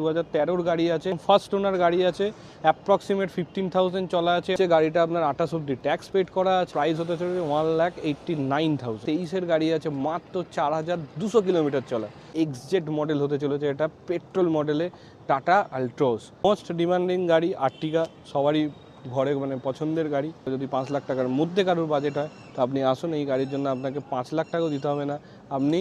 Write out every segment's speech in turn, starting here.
2013 গাড়ি আছে, first owner গাড়ি আছে, অ্যাপ্রক্সিমেট 15,000 চলা আছে। গাড়িটা আপনার 28 অব্দি ট্যাক্স পেড করা আছে। প্রাইস হতে চলেছে 1,89,000। 23-এর গাড়ি আছে, মাত্র 4,200 কিলোমিটার চলা। এক্সজেড মডেল হতে চলেছে, এটা পেট্রোল মডেলে টাটা আল্ট্রোস। মোস্ট ডিমান্ডিং গাড়ি আর্টিকা, সবারই ঘরে মানে পছন্দের গাড়ি। যদি 5 লাখ টাকার মধ্যে কারোর বাজেট হয় তো আপনি আসুন, এই গাড়ির জন্য আপনাকে 5 লাখ টাকাও দিতে হবে না, আপনি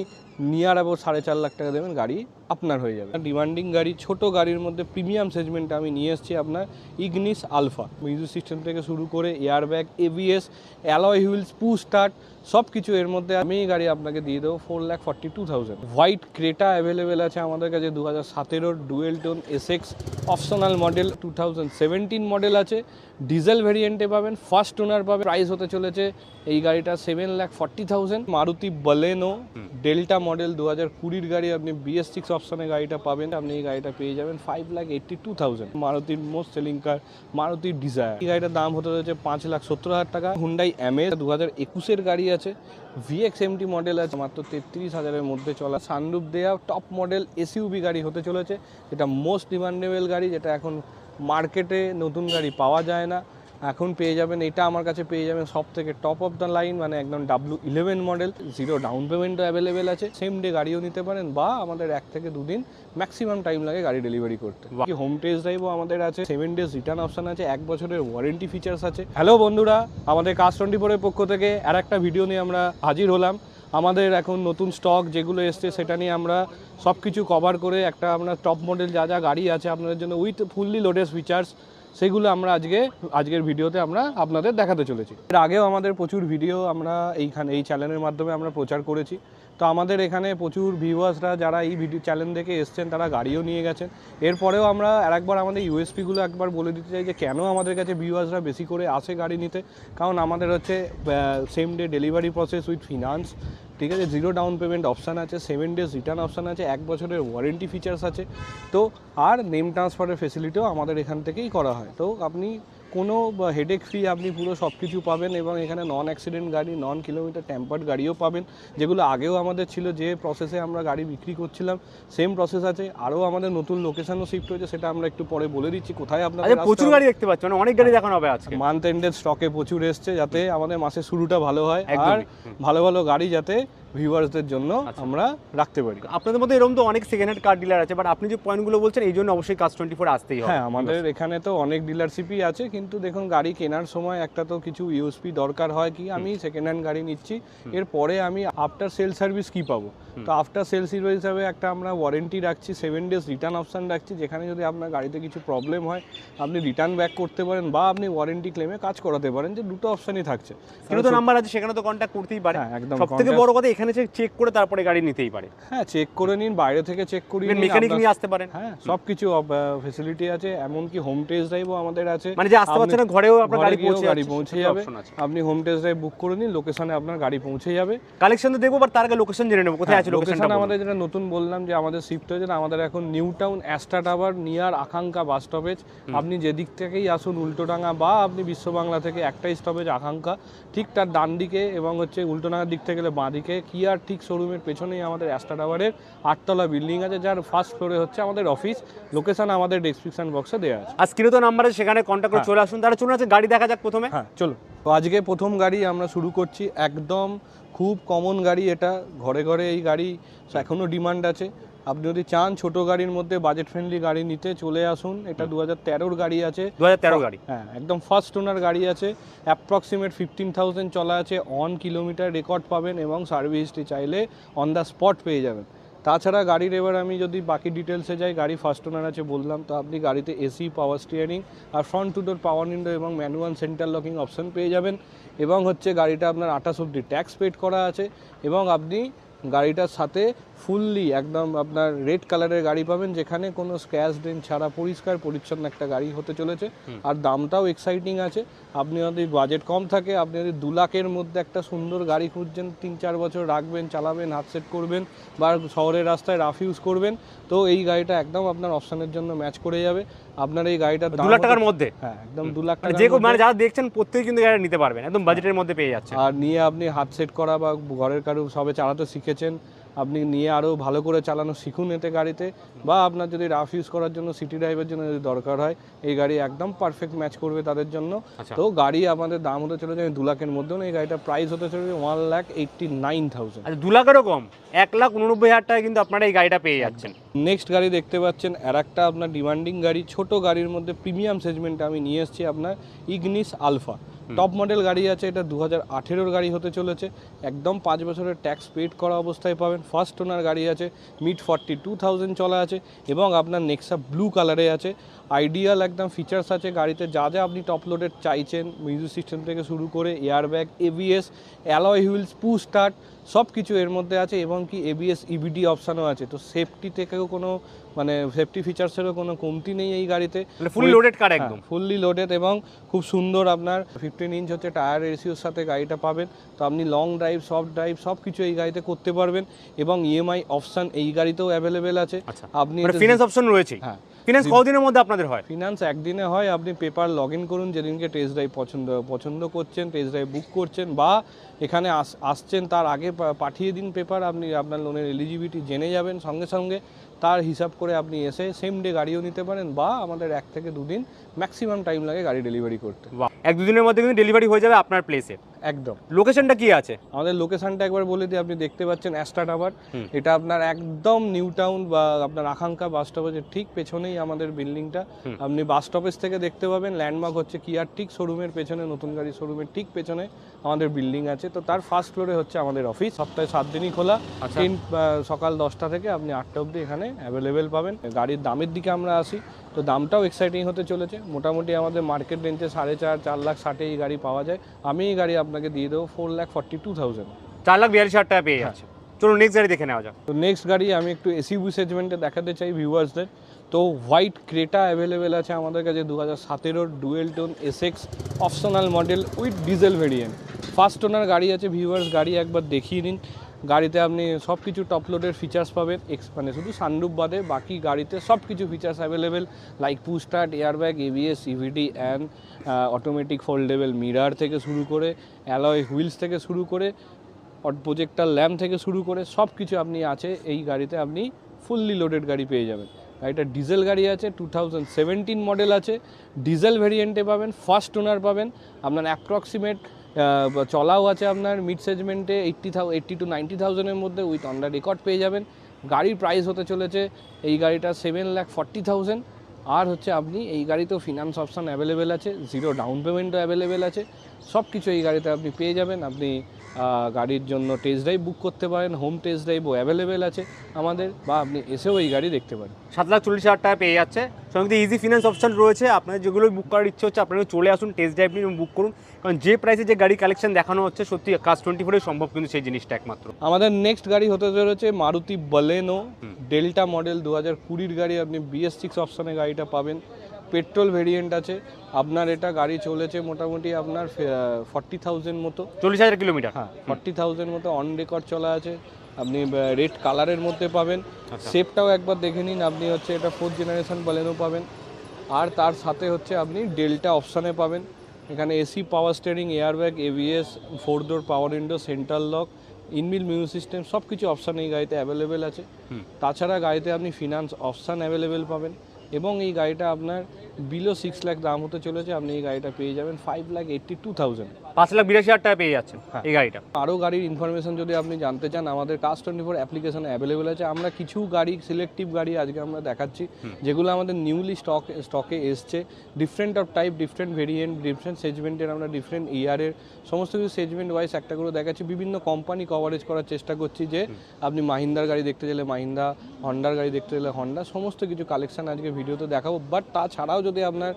নিয়ার অ্যাবাউট 4.5 লাখ টাকা দেবেন, গাড়ি আপনার হয়ে যাবে। ডিমান্ডিং গাড়ি, ছোট গাড়ির মধ্যে প্রিমিয়াম সেগমেন্টে আমি নিয়ে এসেছি আপনার ইগনিস আলফা। মিউজিক সিস্টেম থেকে শুরু করে airbag, ABS, alloy wheels, push start সব কিছু এর মধ্যে। আমি এই গাড়ি আপনাকে দিয়ে দেবো 4,42,000। হোয়াইট ক্রেটা অ্যাভেলেবেল আছে আমাদের কাছে, 2017 dual tone SX optional model, 2017 model আছে, ডিজেল ভেরিয়েন্টে পাবেন, ফার্স্ট ওনার পাবেন। প্রাইস হতে চলেছে এই গাড়িটা 7,40,000। মারুতি বলেনো ডেল্টা মডেল 2020 গাড়ি, আপনি BS6 অপশনে গাড়িটা পাবেন, আপনি এই গাড়িটা পেয়ে যাবেন 5,82,000। মারুতির মোস্ট সেলিং কার মারুতি ডিজায়ার, এই গাড়িটার দাম হতে চলেছে 5,70,000 টাকা। হুন্ডাই অ্যামেজ 2021-এর গাড়ি আছে, VXMT মডেল আছে, মাত্র 33,000-এর মধ্যে চলা। সানরুফ দেয়া টপ মডেল এসইউভি গাড়ি হতে চলেছে, যেটা মোস্ট ডিমান্ডেবল গাড়ি, যেটা এখন মার্কেটে নতুন গাড়ি পাওয়া যায় না, এখন পেয়ে যাবেন। এটা আমার কাছে পেয়ে যাবেন সব থেকে টপ অফ দ্য লাইন, মানে একদম W11 মডেল। 0 ডাউন পেমেন্টও অ্যাভেলেবেল আছে, সেম ডে গাড়িও নিতে পারেন, বা আমাদের 1 থেকে 2 দিন ম্যাক্সিমাম টাইম লাগে গাড়ি ডেলিভারি করতে। হোম টেস্ট ড্রাইভও আমাদের আছে, 7 ডেজ রিটার্ন অপশন আছে, 1 বছরের ওয়ারেন্টি ফিচার্স আছে। হ্যালো বন্ধুরা, আমাদের Cars24-এর পক্ষ থেকে আর একটা ভিডিও নিয়ে আমরা হাজির হলাম। আমাদের এখন নতুন স্টক যেগুলো এসছে সেটা নিয়ে আমরা সব কিছু কভার করে একটা আমরা টপ মডেল যা যা গাড়ি আছে আপনাদের জন্য উইথ ফুললি লোডেড ফিচার্স, সেগুলো আমরা আজকের ভিডিওতে আমরা আপনাদের দেখাতে চলেছি। এর আগেও আমাদের প্রচুর ভিডিও আমরা এই চ্যানেলের মাধ্যমে আমরা প্রচার করেছি। তো আমাদের এখানে প্রচুর ভিউয়ার্সরা যারা এই ভিডিও চ্যানেল দেখে এসছেন তারা গাড়িও নিয়ে গেছেন। এরপরেও আমরা আরেকবার আমাদের ইউএসপিগুলো একবার বলে দিতে চাই যে কেন আমাদের কাছে ভিউয়ার্সরা বেশি করে আসে গাড়ি নিতে। কারণ আমাদের হচ্ছে same day delivery process with finance, ঠিক আছে, 0 ডাউন পেমেন্ট অপশান আছে, 7 ডেজ রিটার্ন অপশান আছে, 1 বছরের ওয়ারেন্টি ফিচার্স আছে। তো আর নেম ট্রান্সফারের ফেসিলিটিও আমাদের এখান থেকেই করা হয়। তো আপনি কোনো হেডেক ফ্রি আপনি পুরো সব কিছু পাবেন, এবং এখানে নন অ্যাক্সিডেন্ট গাড়ি, নন কিলোমিটার টেম্পার্ড গাড়িও পাবেন, যেগুলো আগেও আমাদের ছিল। যে প্রসেসে আমরা গাড়ি বিক্রি করছিলাম সেম প্রসেস আছে। আরও আমাদের নতুন লোকেশনও শিফট হয়েছে, সেটা আমরা একটু পরে বলে দিচ্ছি কোথায় আপনাদের। প্রচুর গাড়ি দেখতে পাচ্ছেন, অনেক গাড়ি দেখানো হবে আজকে। মান্থ এন্ডের স্টকে প্রচুর এসছে, যাতে আমাদের মাসের শুরুটা ভালো হয়, আর ভালো ভালো গাড়ি যাতে ভিউয়ার্সদের জন্য আমরা রাখতে পারি। আপনাদের মধ্যে এরকম তো অনেক সেকেন্ড হ্যান্ড কার ডিলার আছে, বাট আপনি যে পয়েন্টগুলো বলছেন এই জন্য অবশ্যই Cars24 আসতেই হবে। হ্যাঁ, আমাদের এখানে তো অনেক ডিলারশিপই আছে, কিন্তু দেখুন গাড়ি কেনার সময় একটা তো কিছু ইউএসপি দরকার হয়, কি আমি সেকেন্ড হ্যান্ড গাড়ি নিচ্ছি, এরপরে আমি আফটার সেল সার্ভিস কি পাবো। তো আফটার সেল সার্ভিস হিসাবে একটা আমরা ওয়ারেন্টি রাখছি, 7 ডেজ রিটার্ন অপশান রাখছি, যেখানে যদি আপনার গাড়িতে কিছু প্রবলেম হয় আপনি রিটার্ন ব্যাক করতে পারেন, বা আপনি ওয়ারেন্টি ক্লেমে কাজ করাতে পারেন, যে দুটো অপশানই থাকছে। কিন্তু তো নাম্বার আছে, সেখানে তো কন্ট্যাক্ট করতেই পারে। হ্যাঁ, একদম। সবথেকে বড় কথা এখানে চেক করে তারপরে গাড়ি নিতেই পারে। হ্যাঁ, চেক করে নিন, বাইরে থেকে চেক করিয়ে নিন, মেকানিক নিয়ে আসতে পারেন। হ্যাঁ, সবকিছু ফেসিলিটি আছে, এমনকি হোম টেস্ট ড্রাইভও আমাদের আছে। মানে যে আসতে পারছে না ঘরেও আপনার গাড়ি পৌঁছে যাবে, আপনি হোম টেস্ট ড্রাইভ বুক করে নিন, লোকেশনে আপনার গাড়ি পৌঁছে যাবে। কালেকশন তো দেখবো, বাট তার আগে লোকেশন জেনে নেবো কোথায় আছে। লোকেশন আমাদের যেটা নতুন বললাম যে আমাদের শিফট হয়েছে, আমাদের এখন new town Astra tower near আকাঙ্ক্ষা বাস স্টপেজ। আপনি যেদিক থেকেই আসুন, উল্টোডাঙ্গা বা আপনি বিশ্ব বাংলা থেকে একটাই স্টপেজ আকাঙ্ক্ষা, ঠিক তার ডান দিকে, এবং হচ্ছে উল্টোডাঙ্গার দিক থেকে গেলে বাঁ দিকে কিয়ার ঠিক শোরুমের পেছনেই আমাদের অ্যাস্টা টাওয়ারের 8তলা বিল্ডিং আছে, যার ফার্স্ট ফ্লোরে হচ্ছে আমাদের অফিস। লোকেশন আমাদের ডেসক্রিপশন বক্সে দেওয়া আছে। আর স্ক্রিনে তো নাম্বার আছে, সেখানে কন্ট্যাক্ট করে চলে আসুন। তাহলে চলুন আছে গাড়ি দেখা যাক প্রথমে। হ্যাঁ, চলো। তো আজকে প্রথম গাড়ি আমরা শুরু করছি, একদম খুব কমন গাড়ি এটা, ঘরে ঘরে এই গাড়ি এখনও ডিমান্ড আছে। আপনি যদি চান ছোট গাড়ির মধ্যে বাজেট ফ্রেন্ডলি গাড়ি নিতে, চলে আসুন। এটা 2013 গাড়ি আছে, 2013 গাড়ি। হ্যাঁ, একদম ফার্স্ট ওনার গাড়ি আছে, অ্যাপ্রক্সিমেট 15,000 চলা আছে, অন কিলোমিটার রেকর্ড পাবেন, এবং সার্ভিস হিস্ট্রি চাইলে অন দ্য স্পট পেয়ে যাবেন। তাছাড়া গাড়ির এবার আমি যদি বাকি ডিটেলসে যাই, গাড়ি ফার্স্ট ওনার আছে বললাম, তো আপনি গাড়িতে AC, power steering, R front to door power window এবং ম্যানুয়াল সেন্টার লকিং অপশন পেয়ে যাবেন। এবং হচ্ছে গাড়িটা আপনার 28 অব্দি ট্যাক্স পেড করা আছে, এবং আপনি গাড়িটার সাথে ফুললি একদম আপনার রেড কালারের গাড়ি পাবেন, যেখানে কোনো স্ক্র্যাচ ডেন্ট ছাড়া পরিষ্কার পরিচ্ছন্ন একটা গাড়ি হতে চলেছে। আর দামটাও এক্সাইটিং আছে। আপনি যদি বাজেট কম থাকে, আপনি যদি 2 লাখের মধ্যে একটা সুন্দর গাড়ি খুঁজছেন, 3-4 বছর রাখবেন, চালাবেন, হাত সেট করবেন, বা শহরের রাস্তায় রাফ ইউজ করবেন, তো এই গাড়িটা একদম আপনার অপশানের জন্য ম্যাচ করে যাবে। আপনার এই গাড়িটার 2 লাখ টাকার মধ্যে, হ্যাঁ, একদম 2 লাখ টাকা, মানে যারা দেখছেন প্রত্যেকে কিন্তু গাড়ি নিতে পারবেন, একদম বাজেটের মধ্যে পেয়ে যাচ্ছে। আর নিয়ে আপনি হাত সেট করা বা ঘরের কারো সবে চালাতে শিখেছেন, আপনি নিয়ে আরও ভালো করে চালানো শিখুন এতে গাড়িতে, বা আপনার যদি রাফ ইউজ করার জন্য সিটি ড্রাইভের জন্য যদি দরকার হয়, এই গাড়ি একদম পারফেক্ট ম্যাচ করবে তাদের জন্য। তো গাড়ি আমাদের দাম হতে চলেছে 2 লাখের মধ্যেও, এই গাড়িটা প্রাইস হতে চলেছে 1,89,000। আচ্ছা, 2 লাখেরও কম, 1,89,000 টাকায় কিন্তু আপনারা এই গাড়িটা পেয়ে যাচ্ছেন। নেক্সট গাড়ি দেখতে পাচ্ছেন আর একটা আপনার ডিমান্ডিং গাড়ি, ছোট গাড়ির মধ্যে প্রিমিয়াম সেগমেন্টে আমি নিয়ে এসেছি আপনার ইগনিস আলফা। টপ মডেল গাড়ি আছে, এটা 2018-এর গাড়ি হতে চলেছে, একদম 5 বছরের ট্যাক্স পেড করা অবস্থায় পাবেন। ফার্স্ট ওনার গাড়ি আছে, মিড 42,000 চলা আছে, এবং আপনার নেক্সা ব্লু কালারে আছে। আইডিয়াল একদম ফিচার্স আছে গাড়িতে, যা যা আপনি টপ লোডের চাইছেন, মিউজিক সিস্টেম থেকে শুরু করে airbag, ABS, alloy wheels, push start সব কিছু এর মধ্যে আছে, এবং কি এবিএস ইবিডি অপশানও আছে। তো সেফটি থেকেও কোনো মানে সেফটি ফিচার্সেরও কোনো কমতি নেই এই গাড়িতে, ফুলি লোডেড কার, একদম ফুললি লোডেড, এবং খুব সুন্দর আপনার 15 ইঞ্চ হচ্ছে টায়ার রেশিওর সাথে গাড়িটা পাবেন। তো আপনি লং ড্রাইভ, শর্ট ড্রাইভ সব কিছু এই গাড়িতে করতে পারবেন, এবং ইএমআই অপশান এই গাড়িতেও অ্যাভেলেবেল আছে। আপনি ফিনান্স অপশন রয়েছে। হ্যাঁ, ফিনান্স কতদিনের মধ্যে আপনাদের হয়? ফিনান্স একদিনে হয়। আপনি পেপার লগ ইন করুন, যেদিনকে টেস্ট ড্রাইভ পছন্দ করছেন, টেস্ট ড্রাইভ বুক করছেন, বা এখানে আসছেন তার আগে পাঠিয়ে দিন পেপার, আপনি আপনার লোনের এলিজিবিলিটি জেনে যাবেন সঙ্গে সঙ্গে। তার হিসাব করে আপনি এসে সেম ডে গাড়িও নিতে পারেন, বা আমাদের 1 থেকে 2 দিন ম্যাক্সিমাম টাইম লাগে গাড়ি ডেলিভারি করতে। 1-2 দিনের মধ্যে কিন্তু ডেলিভারি হয়ে যাবে আপনার প্লেসে। একদম। লোকেশনটা কি আছে? আমাদের লোকেশনটা একবার বলে দিই, আপনি দেখতে পাচ্ছেন অ্যাস্টা টাওয়ার, এটা আপনার একদম নিউ টাউন বা আপনার আকাঙ্ক্ষা বাস স্টপেজের ঠিক পেছনেই আমাদের বিল্ডিংটা। আপনি বাস স্টপেজ থেকে দেখতে পাবেন, ল্যান্ডমার্ক হচ্ছে কিয়ার ঠিক শোরুমের পেছনে, নতুন গাড়ি শোরুমের ঠিক পেছনে আমাদের বিল্ডিং আছে। তো তার ফার্স্ট ফ্লোরে হচ্ছে আমাদের অফিস, সপ্তাহে 7 দিনই খোলা। সকাল 10টা থেকে আপনি 8টা অবধি এখানে অ্যাভেলেবেল পাবেন। গাড়ির দামের দিকে আমরা আসি, তো দামটাও এক্সাইটিং হতে চলেছে। মোটামুটি আমাদের মার্কেট রেঞ্জে 4.5 লাখ 60 এই গাড়ি পাওয়া যায়। আমি এই গাড়ি আপনাকে দিয়ে দেবো 4,42,000। 4,42,000 টাকা পেয়ে যাচ্ছে। চলো নেক্সট গাড়ি দেখে নেওয়া যাক। তো নেক্সট গাড়ি আমি একটু এসইউভি সেগমেন্টে দেখাতে চাই ভিউয়ার্সদের। তো হোয়াইট ক্রেটা অ্যাভেলেবেল আছে আমাদের কাছে, 2017-এর dual tone SX optional model with diesel variant. First owner গাড়ি আছে ভিউয়ার্স, গাড়ি একবার দেখিয়ে নিন। গাড়িতে আপনি সব কিছু টপ লোডের ফিচার্স পাবেন, মানে শুধু সানরুফ বাদে বাকি গাড়িতে সব কিছু features available, like push start, airbag, ABS, EVD and automatic foldable mirror থেকে শুরু করে, অ্যালয় হুইলস থেকে শুরু করে, প্রজেক্টার ল্যাম্প থেকে শুরু করে সব কিছু আপনি আছে এই গাড়িতে। আপনি ফুললি লোডেড গাড়ি পেয়ে যাবেন। গাড়িটা ডিজেল গাড়ি আছে, 2017 মডেল আছে, ডিজেল ভেরিয়েন্টে পাবেন, ফার্স্ট ওনার পাবেন। আপনার অ্যাপ্রক্সিমেট চলাও আছে আপনার মিড সেগমেন্টে 80 to 90,000-এর মধ্যে, উইথ অন দ্য রেকর্ড পেয়ে যাবেন। গাড়ির প্রাইস হতে চলেছে এই গাড়িটা 7,40,000। আর হচ্ছে আপনি এই গাড়িতেও ফিনান্স অপশান অ্যাভেলেবেল আছে, 0 ডাউন পেমেন্টও অ্যাভেলেবেল আছে, সব কিছু এই গাড়িতে আপনি পেয়ে যাবেন। আপনি গাড়ির জন্য টেস্ট ড্রাইভ বুক করতে পারেন, হোম টেস্ট ড্রাইভও অ্যাভেলেবেল আছে আমাদের, বা আপনি এসেও এই গাড়ি দেখতে পারেন। 7,40,000 টাকা পেয়ে যাচ্ছে। সঙ্গে ইজি ফিনান্স অপশন রয়েছে, আপনার যেগুলো বুক করার ইচ্ছে হচ্ছে আপনারা চলে আসুন, টেস্ট ড্রাইভ নিন বুক করুন, কারণ যে প্রাইসে যে গাড়ি কালেকশন দেখানো হচ্ছে সত্যি কাজ 24-এ সম্ভব কিন্তু সেই জিনিসটা একমাত্র। আমাদের নেক্সট গাড়ি হতে চলেছে মারুতি বলেনো ডেল্টা মডেল 2020-এর গাড়ি। আপনি BS6 অপশানে গাড়িটা পাবেন, পেট্রোল ভেরিয়েন্ট আছে আপনার। এটা গাড়ি চলেছে মোটামুটি আপনার 40,000 মতো, 40,000 কিলোমিটার। হ্যাঁ 40,000 মতো অন রেকর্ড চলা আছে। আপনি রেড কালারের মধ্যে পাবেন, শেপটাও একবার দেখে নিন। আপনি হচ্ছে এটা 4th জেনারেশন বলেনো পাবেন, আর তার সাথে হচ্ছে আপনি ডেল্টা অপশানে পাবেন। এখানে AC, power steering, airbag, ABS, 4 door power window, central lock, inbuilt music system সব কিছু অপশান এই গাড়িতে অ্যাভেলেবেল আছে। তাছাড়া গাড়িতে আপনি ফিনান্স অপশান অ্যাভেলেবেল পাবেন, এবং এই গাড়িটা আপনার বিলো 6 লাখ দাম হতে চলেছে। আপনি এই গাড়িটা পেয়ে যাবেন 5,82,000। 5,82,000 টাকা পেয়ে যাচ্ছেন এই গাড়িটা। আরও গাড়ির ইনফরমেশন যদি আপনি জানতে চান, আমাদের কাজ 24 অ্যাপ্লিকেশনে অ্যাভেলেবেল আছে। আমরা কিছু গাড়ি, সিলেক্টিভ গাড়ি আজকে আমরা দেখাচ্ছি, যেগুলো আমাদের নিউলি স্টকে এসছে। Different of type, different variant, different সেগমেন্টের, আমরা ডিফারেন্ট ইয়ারের সমস্ত কিছু সেগমেন্ট ওয়াইজ একটা করে দেখাচ্ছি। বিভিন্ন কোম্পানি কভারেজ করার চেষ্টা করছি, যে আপনি মাহিন্দ্রার গাড়ি দেখতে গেলে মাহিন্দ্রা, হন্ডার গাড়ি দেখতে গেলে হন্ডা, সমস্ত কিছু কালেকশন আজকে ভিডিওতে দেখাবো। বাট তাছাড়াও যদি আপনার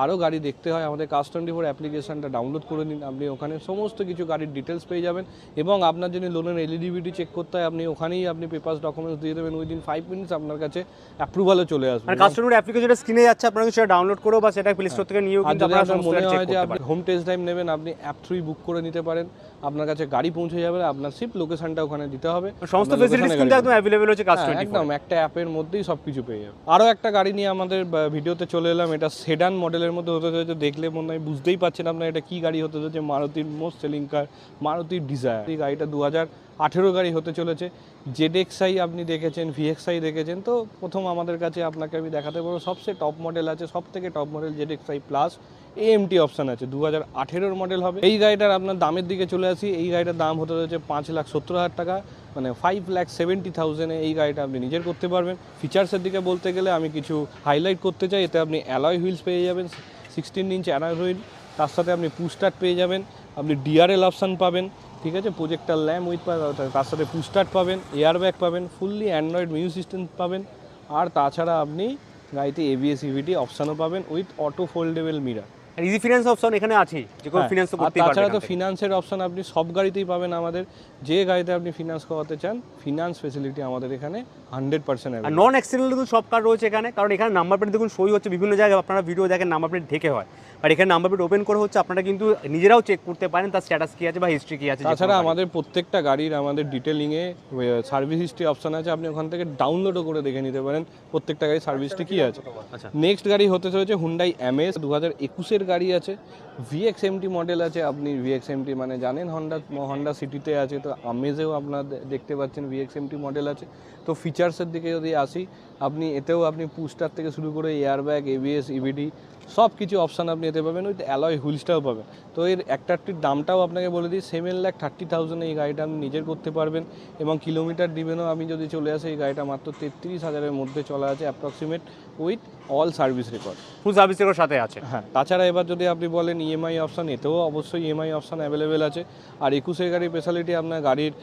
আরও গাড়ি দেখতে হয়, আমাদের কাজ 24 অ্যাপ্লিকেশনটা ডাউনলোড করে নিন। আপনি ওখানে সমস্ত কিছু গাড়ির ডিটেলস পেয়ে যাবেন, এবং আপনার যদি লোনের এলিজিবিলিটি চেক করতে হয়, আপনি ওখানেই আপনি পেপারস ডকুমেন্টস দিয়ে দেবেন, উইদিন 5 মিনিটস আপনার কাছে অ্যাপ্রুভালও চলে আসবে। আর কাস্টমার অ্যাপ্লিকেশনটা স্ক্রিনে যাচ্ছে, আপনারা সেটা ডাউনলোড করো বা সেটা প্লে স্টোর থেকে নিয়েও কিন্তু আপনারা সমস্ত মনে চেক হয় যে করতে আপনি পারেন। হোম টেস্ট ড্রাইভ নেবেন, আপনি অ্যাপ থ্রুই বুক করে নিতে পারেন। আপনার কাছে গাড়ি পৌঁছে যাবে, আপনার সিপ লোকেশনটা ওখানে দিতে হবে। সমস্ত ফ্যাসিলিটিস কিন্তু একদম অ্যাভেলেবল হচ্ছে কাজ 24। একদম একটা অ্যাপের মধ্যেই সব কিছু পেয়ে যাবে। আরও একটা গাড়ি নিয়ে আমাদের ভিডিওতে চলে এলাম, এটা সেডান মডেলের মধ্যে হতে চলেছে, দেখলে মনে হয় বুঝতেই পারছেন আপনার এটা কি গাড়ি হতে চলেছে, মারুতির মোস্ট সেলিং কার মারুতির ডিজায়ার। এই গাড়িটা 2018 গাড়ি হতে চলেছে। জেডএক্সআই আপনি দেখেছেন, ভিএক্সআই দেখেছেন, তো প্রথম আমাদের কাছে আপনাকে আমি দেখাতে পারবো সবচেয়ে টপ মডেল আছে, সব থেকে top model ZXI plus AMT option আছে, 2018 মডেল হবে। এই গাড়িটার আপনার দামের দিকে চলে আসি। এই গাড়িটার দাম হতে চলেছে 5,70,000 টাকা, মানে 5,70,000 এই গাড়িটা আপনি নিজের করতে পারবেন। ফিচার্সের দিকে বলতে গেলে আমি কিছু হাইলাইট করতে চাই। এতে আপনি অ্যালয় হুইলস পেয়ে যাবেন, 16 ইঞ্চ অ্যালয় হুইল, তার সাথে আপনি পুশ স্টার্ট পেয়ে যাবেন, আপনি ডিআরএল অপশান পাবেন, ঠিক আছে, প্রজেক্টার ল্যাম্প উইথ তার সাথে পুশ স্টার্ট পাবেন, এয়ারব্যাগ পাবেন, ফুললি অ্যান্ড্রয়েড মিউজিক সিস্টেম পাবেন, আর তাছাড়া আপনি গাড়িতে এবিএস ইভিটি অপশানও পাবেন উইথ অটো ফোল্ডেবল মিরার। আর ইজি ফিনান্স অপশন এখানে আছে, যে কোনো ফিনান্স করতে পারবেন। তাছাড়া তো ফিনান্সের অপশন আপনি সব গাড়িতেই পাবেন আমাদের। যে গাড়িতে আপনি ফিনান্স করাতে চান, ফিনান্স ফেসিলিটি আমাদের এখানে 100% আর নন অ্যাক্সিডেন্টাল সব কার রয়েছে এখানে, কারণ এখানে নাম্বার প্লেট দেখুন সই হচ্ছে বিভিন্ন জায়গায়, আপনারা ভিডিও দেখেন নাম্বার প্লেট ঢেকে হয়, আর এখানে নাম্বার প্লেট ওপেন করে হচ্ছে, আপনারা কিন্তু নিজেরাও চেক করতে পারেন তার স্ট্যাটাস কী আছে বা হিস্ট্রি কী আছে। তাছাড়া আমাদের প্রত্যেকটা গাড়ির আমাদের ডিটেলিংয়ে সার্ভিস হিস্ট্রি অপশন আছে, আপনি ওখান থেকে ডাউনলোডও করে দেখে নিতে পারেন প্রত্যেকটা গাড়ির সার্ভিসটি কী আছে। নেক্সট গাড়ি হতে চলেছে হুন্ডাই অ্যামেজ, 2021 গাড়ি আছে, ভিএক্সএমটি মডেল আছে। আপনি ভিএক্সএমটি মানে জানেন হন্ডা সিটিতে আছে, তো আমেজেও আপনার দেখতে পাচ্ছেন ভিএক্সএমটি মডেল আছে। তো ফিচার্সের দিকে যদি আসি, আপনি এতেও আপনি পুস্টার থেকে শুরু করে এয়ারব্যাগ, এবিএস, ইভিডি সব কিছু অপশান আপনি এতে পাবেন, ওই অ্যালয় হুইলসটাও পাবেন। তো এর একটাটির দামটাও আপনাকে বলে দিই, 7,30,000 এই গাড়িটা আপনি নিজের করতে পারবেন, এবং কিলোমিটার দিবেনও আমি যদি চলে আসে, এই গাড়িটা মাত্র 33,000-এর মধ্যে চলা আছে approximate, with all service record, full service record সাথে আছে। হ্যাঁ, তাছাড়া এবার যদি আপনি বলেন ইএমআই অপশান, এতেও অবশ্যই ইএমআই অপশান অ্যাভেলেবেল আছে। আর 21 গাড়ির স্পেশালিটি, আপনার গাড়ির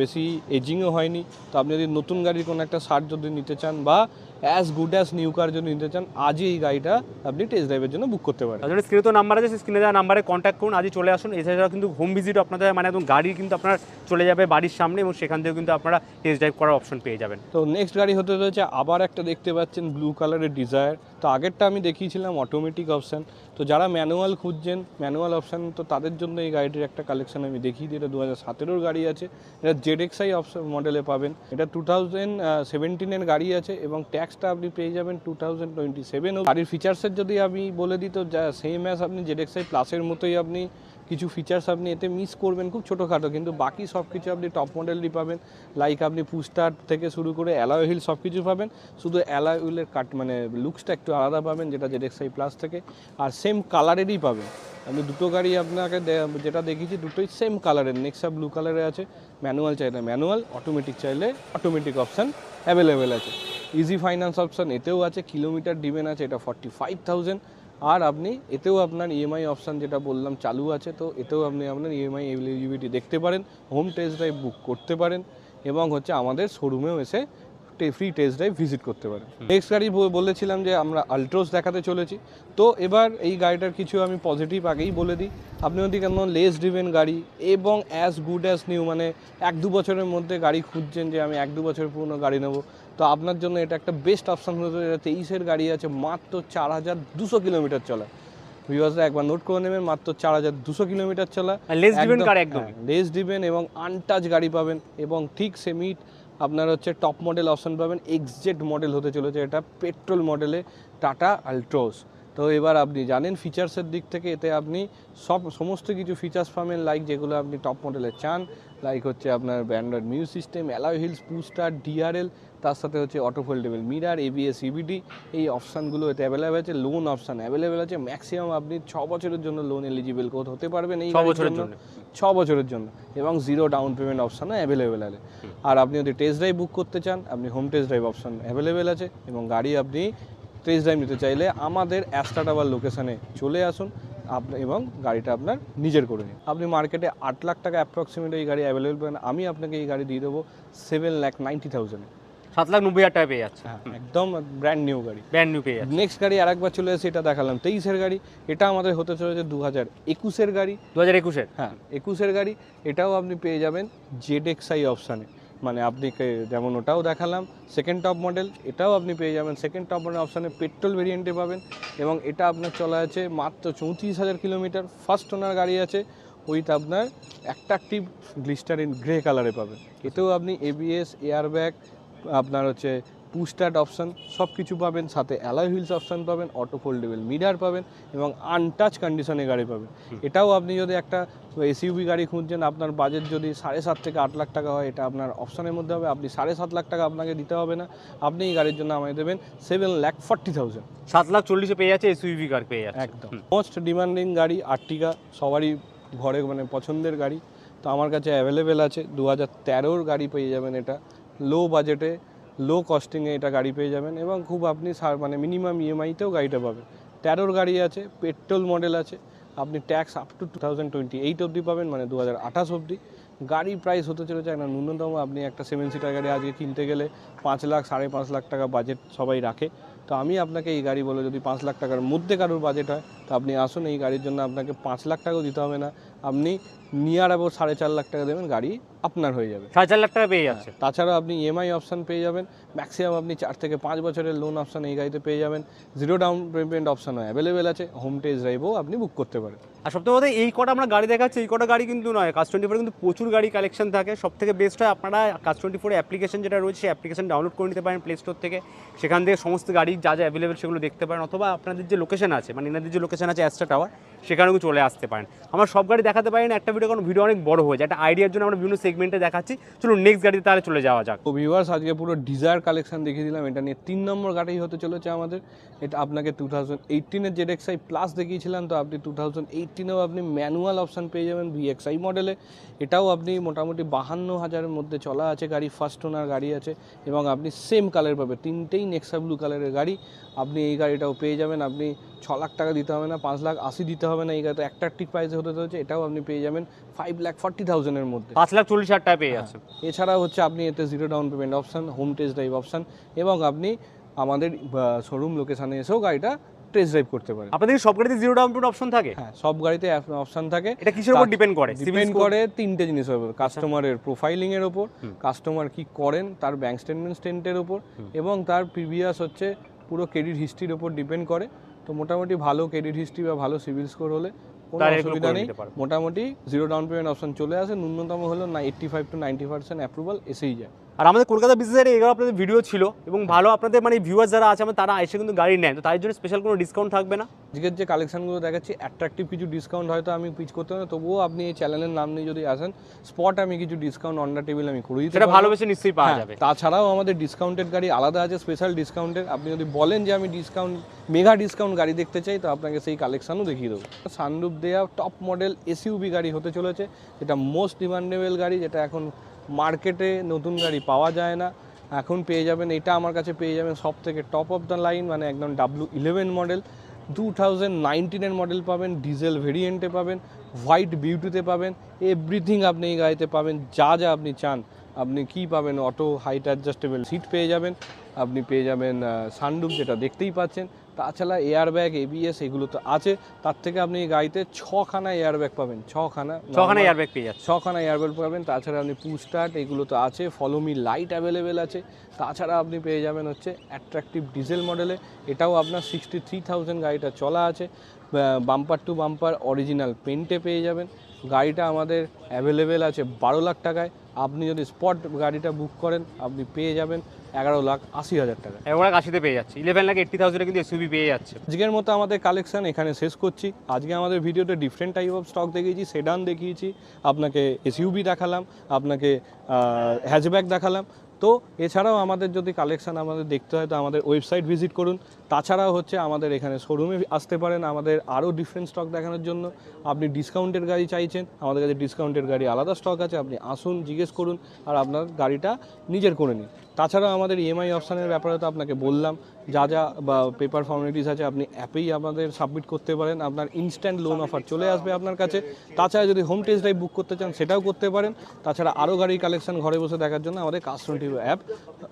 বেশি এজিংও হয়নি, তো আপনি যদি নতুন গাড়ির কোনো একটা সার যদি নিতে চান বা as good as new car যদি নিতে চান, আজই এই গাড়িটা আপনি টেস্ট ড্রাইভের জন্য বুক করতে পারেন। তাহলে স্ক্রিনে তো নাম্বার আছে, সেই স্ক্রিনে দেওয়া নাম্বারে কন্ট্যাক্ট করুন, আজই চলে আসুন। এছাড়াও কিন্তু হোম ভিজিট আপনাদের, মানে একদম গাড়ি কিন্তু আপনার চলে যাবে বাড়ির সামনে, এবং সেখান থেকেও কিন্তু আপনারা টেস্ট ড্রাইভ করার অপশন পেয়ে যাবেন। তো নেক্সট গাড়ি হতে চলেছে আবার একটা, দেখতে পাচ্ছেন ব্লু কালারের ডিজায়ার। তো আগেরটা আমি দেখিয়েছিলাম অটোমেটিক অপশান, তো যারা ম্যানুয়াল খুঁজছেন, ম্যানুয়াল অপশান, তো তাদের জন্য এই গাড়িটির একটা কালেকশন আমি দেখিয়ে দিই। এটা 2017 গাড়ি আছে, এটা জেডএক্সআই অপশন মডেলে পাবেন। এটা 2017-এর গাড়ি আছে, এবং ট্যাক্সটা আপনি পেয়ে যাবেন 2027। গাড়ির ফিচার্সের যদি আমি বলে দিই, তো সেম অ্যাজ আপনি জেডএক্সআই প্লাসের মতোই, আপনি কিছু ফিচার্স আপনি এতে মিস করবেন খুব ছোটোখাটো, কিন্তু বাকি সব কিছু আপনি টপ মডেলই পাবেন। লাইক আপনি পুস্টার থেকে শুরু করে অ্যালয় হুইল সব কিছু পাবেন, শুধু অ্যালয় হুইলের মানে লুকসটা একটু আলাদা পাবেন, যেটা জেডএক্সআই প্লাস থেকে, আর সেম কালারেরই পাবেন। আপনি দুটো গাড়ি আপনাকে যেটা দেখিয়েছি, দুটোই সেম কালারের। নেক্সা ব্লু কালারে আছে, ম্যানুয়াল চাইলে ম্যানুয়াল, অটোমেটিক চাইলে অটোমেটিক অপশান অ্যাভেলেবেল আছে। ইজি ফাইন্যান্স অপশান এতেও আছে, কিলোমিটার ডিবেন আছে, এটা 45,000। আর আপনি এতেও আপনার ইএমআই অপশান যেটা বললাম চালু আছে, তো এতেও আপনি আপনার ইএমআই এলিজিবিলিটি দেখতে পারেন, হোম টেস্ট ড্রাইভ বুক করতে পারেন, এবং হচ্ছে আমাদের শোরুমেও এসে ফ্রি টেস্ট ড্রাইভ ভিজিট করতে পারেন। নেক্সট গাড়ি বলেছিলাম যে আমরা আল্ট্রোস দেখাতে চলেছি। তো এবার এই গাড়িটার কিছু আমি পজিটিভ আগেই বলে দিই। আপনি যদি কেন লেস ড্রিভেন গাড়ি এবং অ্যাজ গুড অ্যাজ নিউ, মানে 1-2 বছরের মধ্যে গাড়ি খুঁজছেন যে আমি 1-2 বছরের পুরনো গাড়ি নেবো, তো আপনার জন্য এটা একটা বেস্ট অপশান হতে পারে। 23-এর গাড়ি আছে, মাত্র 4,200 কিলোমিটার চলা। ভিউয়ার্সরা একবার নোট করে নেবেন, মাত্র 4,200 কিলোমিটার চলা, লেস ড্রিভেন কার, একদম লেস ড্রিভেন এবং আনটাচ গাড়ি পাবেন, এবং ঠিক সেমি আপনার হচ্ছে টপ মডেল অপশান পাবেন। এক্সজেড মডেল হতে চলেছে এটা, পেট্রোল মডেলে টাটা আল্ট্রোস। তো এবার আপনি জানেন ফিচার্সের দিক থেকে, এতে আপনি সমস্ত কিছু ফিচার্স পাবেন, লাইক যেগুলো আপনি টপ মডেলে চান, লাইক হচ্ছে আপনার Android music system, alloy wheels, push start, DRL, তার সাথে হচ্ছে auto foldable mirror, ABS, EBD, এই অপশানগুলো এতে অ্যাভেলেবেল আছে। লোন অপশান অ্যাভেলেবেল আছে, ম্যাক্সিমাম আপনি 6 বছরের জন্য লোন এলিজিবল হতে পারবেন এই 6 বছরের জন্য, 6 বছরের জন্য, এবং জিরো ডাউন পেমেন্ট অপশানও অ্যাভেলেবেল আছে। আর আপনি যদি টেস্ট ড্রাইভ বুক করতে চান, আপনি home test drive option available আছে, এবং গাড়ি আপনি টেস্ট ড্রাইভ নিতে চাইলে আমাদের অ্যাস্টা টাওয়ার লোকেশানে চলে আসুন এবং গাড়িটা আপনার নিজের করে নিন। আপনি মার্কেটে 8 লাখ টাকা অ্যাপ্রক্সিমেট এই গাড়ি অ্যাভেলেবেল পাবেন, আমি আপনাকে এই গাড়ি দিয়ে দেবো 7,90,000। 7,90,000 টাকা পেয়ে যাচ্ছে, একদম ব্র্যান্ড নিউ গাড়ি, ব্র্যান্ড নিউ পেয়ে যাচ্ছে। নেক্সট গাড়ি আরেকবার চলে এসে, এটা দেখালাম 23-এর গাড়ি, এটা আমাদের হতে চলেছে 2021-এর গাড়ি। 2021-এর, হ্যাঁ 21-এর গাড়ি, এটাও আপনি পেয়ে যাবেন জেডএক্সআই অপশানে, মানে আপনি যেমন ওটাও দেখালাম সেকেন্ড টপ মডেল, এটাও আপনি পেয়ে যাবেন সেকেন্ড টপ মডেল অপশানে, পেট্রোল ভেরিয়েন্টে পাবেন, এবং এটা আপনার চলা আছে মাত্র 34,000 কিলোমিটার। ফার্স্ট ওনার গাড়ি আছে, উইথ আপনার অ্যাট্রাকটিভ গ্লিস্টারিন গ্রে কালারে পাবেন। এতেও আপনি এবিএস, এয়ারব্যাগ, আপনার হচ্ছে পুশ স্টার্ট অপশান সব কিছু পাবেন, সাথে অ্যালয় হুইলস অপশান পাবেন, অটো ফোল্ডেবল মিরার পাবেন এবং আনটাচ কন্ডিশনে গাড়ি পাবেন। এটাও আপনি যদি একটা এসইউভি গাড়ি খুঁজছেন, আপনার বাজেট যদি 7.5 থেকে 8 লাখ টাকা হয়, এটা আপনার অপশানের মধ্যে হবে। আপনি 7.5 লাখ টাকা আপনাকে দিতে হবে না, আপনি এই গাড়ির জন্য আমায় দেবেন 7,40,000। 7,40,000 পেয়ে যাচ্ছে, এসইউভি কার পেয়ে যাচ্ছে একদম মোস্ট ডিমান্ডিং গাড়ি আর্টিকা, সবারই ঘরে মানে পছন্দের গাড়ি। তো আমার কাছে অ্যাভেলেবেল আছে 2013-র গাড়ি পেয়ে যাবেন। এটা লো বাজেটে লো কস্টিংয়ে এটা গাড়ি পেয়ে যাবেন এবং খুব আপনি মানে মিনিমাম ইএমআইতেও গাড়িটা পাবেন। 13-র গাড়ি আছে, পেট্রোল মডেল আছে, আপনি ট্যাক্স আপ টু 2028 অবধি পাবেন, মানে 2028 অবধি। গাড়ি প্রাইস হতে চলেছে না ন্যূনতম, আপনি একটা 7 সিটার গাড়ি আজকে কিনতে গেলে 5 লাখ 5.5 লাখ টাকা বাজেট সবাই রাখে। তো আমি আপনাকে এই গাড়ি বলে, যদি 5 লাখ টাকার মধ্যে কারোর বাজেট হয় তো আপনি আসুন, এই গাড়ির জন্য আপনাকে 5 লাখ টাকাও দিতে হবে না, আপনি নিয়ার অ্যাবাউট 4.5 লাখ টাকা দেবেন, গাড়ি আপনার হয়ে যাবে। 4.5 লাখ টাকা পেয়ে যাচ্ছে। তাছাড়া আপনি ইএমআই অপশান পেয়ে যাবেন, ম্যাক্সিমাম আপনি 4 থেকে 5 বছরের লোন অপশান এই গাড়িতে পেয়ে যাবেন। 0 ডাউন পেমেন্ট অপশানও অ্যাভেলেবেল আছে, হোম টেস্ট ড্রাইভও আপনি বুক করতে পারেন। আর সবথেকে বড় এই কটা আমরা গাড়ি দেখাচ্ছি, এই কটা গাড়ি কিন্তু নয়, কাজ24 কিন্তু প্রচুর গাড়ি কালেকশন থাকে। সব থেকে বেস্ট হয় আপনারা কাজ24 অ্যাপ্লিকেশন যেটা রয়েছে, সেই অ্যাপ্লিকেশন ডাউনলোড করে নিতে পারেন প্লে স্টোর থেকে। সেখান থেকে সমস্ত গাড়ি যা যা অ্যাভেলেবেল সেগুলো দেখতে পারেন, অথবা আপনাদের যে লোকেশন আছে, মানে এনাদের যে লোকেশন আছে অ্যাস্ট্রা টাওয়ার, সেখানেও চলে আসতে পারেন। আমরা সব গাড়ি দেখাতে পারি না, একটা ভিডিও কারণ ভিডিও অনেক বড় হয়ে যায়। একটা আইডিয়ার জন্য আমরা বিভিন্ন সেগমেন্টে দেখাচ্ছি। চলুন নেক্সট গাড়িতে তাহলে চলে যাওয়া যাক। তো ভিউয়ার্স, আজকে পুরো ডিজায়ার কালেকশন দেখিয়ে দিলাম। এটা নিয়ে 3 নম্বর গাড়ি হতে চলেছে আমাদের। এটা আপনাকে 2018-এর ZXi প্লাস দেখিয়েছিলাম, তো আপনি 2018-এও আপনি ম্যানুয়াল অপশান পেয়ে যাবেন VXi মডেলে। এটাও আপনি মোটামুটি 52,000-এর মধ্যে চলা আছে গাড়ি, ফার্স্ট ওনার গাড়ি আছে এবং আপনি সেম কালার পাবেন, 3টেই নেক্সা ব্লু কালারের গাড়ি। আপনি এই গাড়িটাও পেয়ে যাবেন, আপনি 6 লাখ টাকা দিতে হবে না, 5,80,000 দিতে হবে না। এই গাড়িটা অ্যাট্রাকটিভ প্রাইসে হতে চলেছে, এটাও আপনি পেয়ে যাবেন 5,40,000-এর মধ্যে, 5,40,000 টাকা পেয়ে যাচ্ছে। এছাড়া হচ্ছে আপনি এতে 0 down payment option, home test drive option এবং আপনি আমাদের শোরুম লোকেশানে এসেও গাড়িটা টেস্ট ড্রাইভ করতে পারেন। আপনাদের সব গাড়িতে 0 ডাউন পেমেন্ট অপশন থাকে? হ্যাঁ, সব গাড়িতে অপশান থাকে। এটা কিসের উপর ডিপেন্ড করে? ডিপেন্ড করে 3টে জিনিসের উপর, কাস্টমারের প্রোফাইলিংয়ের ওপর, কাস্টমার কি করেন তার ব্যাংক স্টেটমেন্টের ওপর এবং তার প্রিভিয়াস হচ্ছে পুরো ক্রেডিট হিস্ট্রির ওপর ডিপেন্ড করে। তো মোটামুটি ভালো ক্রেডিট হিস্ট্রি বা ভালো সিভিল স্কোর হলে কোনো অসুবিধা নেই, মোটামুটি 0 ডাউন পেমেন্ট অপশন চলে আসে। ন্যূনতম হলো 85 to 90% অ্যাপ্রুভাল এসেই যায়। আর আমাদের কলকাতা বিজনেসের এগুলো আপনাদের ভিডিও ছিল এবং ভালো আপনাদের মানে ভিউয়ার্স যারা আছে আমার, তারা এসে কিন্তু গাড়ি নেয়, তো তার জন্য স্পেশাল কোনো ডিসকাউন্ট থাকবে না? আজকের যে কালেকশনগুলো দেখাচ্ছি অ্যাট্রাকটিভ কিছু ডিসকাউন্ট হয়তো আমি পিচ করতে পারি, তবুও আপনি এই চ্যানেলের নাম নিয়ে যদি আসেন, স্পট আমি কিছু ডিসকাউন্ট অন দ্য টেবিল আমি করে দিতে পারি, সেটা ভালোবেসে নিশ্চয়ই পাওয়া যাবে। তাছাড়াও আমাদের ডিসকাউন্টেড গাড়ি আলাদা আছে, স্পেশাল ডিসকাউন্টের। আপনি যদি বলেন যে আমি ডিসকাউন্ট মেগা ডিসকাউন্ট গাড়ি দেখতে চাই, তো আপনাকে সেই কালেকশনও দেখিয়ে দেবো। সানরুফ দেয়া টপ মডেল এসইউভি গাড়ি হতে চলেছে, যেটা মোস্ট ডিমান্ডেবল গাড়ি, যেটা এখন মার্কেটে নতুন গাড়ি পাওয়া যায় না, এখন পেয়ে যাবেন। এটা আমার কাছে পেয়ে যাবেন সব থেকে টপ অফ দ্য লাইন, মানে একদম W11 মডেল, 2019-এর মডেল পাবেন, ডিজেল ভেরিয়েন্টে পাবেন, হোয়াইট বিউটিতে পাবেন, এভরিথিং আপনি এই গাড়িতে পাবেন, যা যা আপনি চান। আপনি কি পাবেন? অটো হাইট অ্যাডজাস্টেবল সিট পেয়ে যাবেন, আপনি পেয়ে যাবেন সানরুফ যেটা দেখতেই পাচ্ছেন, তাছাড়া এয়ারব্যাগ ABS এগুলো তো আছে। তার থেকে আপনি এই গাড়িতে 6খানা এয়ারব্যাগ পাবেন, 6খানা এয়ারব্যাগ পেয়ে যাচ্ছে, 6খানা এয়ারব্যাগ পাবেন। তাছাড়া আপনি পুশ স্টার্ট এগুলো তো আছে, ফলো মি লাইট অ্যাভেলেবেল আছে। তাছাড়া আপনি পেয়ে যাবেন হচ্ছে অ্যাট্রাকটিভ ডিজেল মডেলে, এটাও আপনার 63,000 গাড়িটা চলা আছে, বাম্পার টু বাম্পার অরিজিনাল পেন্টে পেয়ে যাবেন। গাড়িটা আমাদের অ্যাভেলেবেল আছে 12 লাখ টাকায়। আপনি যদি স্পট গাড়িটা বুক করেন, আপনি পেয়ে যাবেন 11,80,000 টাকা। 11,80,000-তে পেয়ে যাচ্ছে, 11,80,000-এ কিন্তু এসইউভি পেয়ে যাচ্ছে। আজকের মতো আমাদের কালেকশন এখানে শেষ করছি। আজকে আমাদের ভিডিওতে ডিফারেন্ট টাইপ অফ স্টক দেখিয়েছি, সেডান দেখিয়েছি, আপনাকে এসইউভি দেখালাম, আপনাকে হ্যাচব্যাক দেখালাম। তো এছাড়াও আমাদের যদি কালেকশান আমাদের দেখতে হয়, তো আমাদের ওয়েবসাইট ভিজিট করুন। তাছাড়াও হচ্ছে আমাদের এখানে শোরুমে আসতে পারেন আমাদের আরও ডিফারেন্ট স্টক দেখানোর জন্য। আপনি ডিসকাউন্টের গাড়ি চাইছেন, আমাদের কাছে ডিসকাউন্টের গাড়ি আলাদা স্টক আছে, আপনি আসুন, জিজ্ঞেস করুন আর আপনার গাড়িটা নিজের করে নিন। তাছাড়াও আমাদের ইএমআই অপশানের ব্যাপারে তো আপনাকে বললাম, যা যা বা পেপার ফর্মালিটিস আছে আপনি অ্যাপেই আমাদের সাবমিট করতে পারেন, আপনার ইনস্ট্যান্ট লোন অফার চলে আসবে আপনার কাছে। তাছাড়া যদি হোম টেস্ট ড্রাইভ বুক করতে চান সেটাও করতে পারেন। তাছাড়া আরও গাড়ির কালেকশন ঘরে বসে দেখার জন্য আমাদের কাজ24 অ্যাপ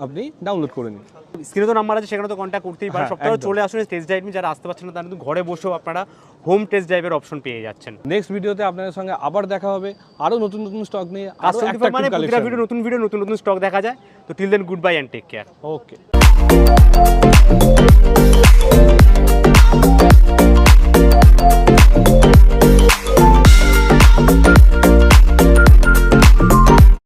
আপনি ডাউনলোড করে নিন। স্ক্রিনে তো নাম্বার আছে, সেখানে তো কন্ট্যাক্ট করতেই পারেন। সপ্তাহে চলে আসুন টেস্ট ড্রাইভ, যারা আসতে পারছেন না তারা কিন্তু ঘরে বসেও আপনারা হোম টেস্ট ড্রাইভের অপশন পেয়ে যাচ্ছেন। নেক্সট ভিডিওতে আপনাদের সঙ্গে আবার দেখা হবে আরও নতুন নতুন স্টক নিয়ে। মানে প্রতিটা ভিডিও নতুন নতুন স্টক দেখা যায়। তো till then, good bye and take care. Okay.